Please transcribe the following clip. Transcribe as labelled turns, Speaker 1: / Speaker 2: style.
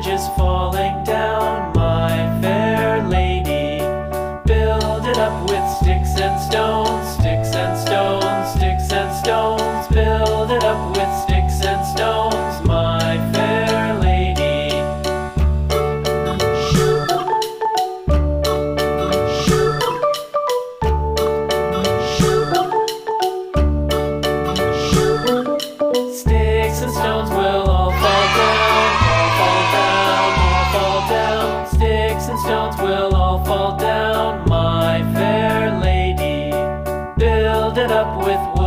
Speaker 1: bridge is falling down, my fair lady. Build it up with sticks and stones, sticks and stones, sticks and stones. Build it up with sticks and stones, my fair lady. Sticks and stones will all fall down, all fall down, all fall down. Sticks and stones will all fall down, my fair lady. Build it up with wood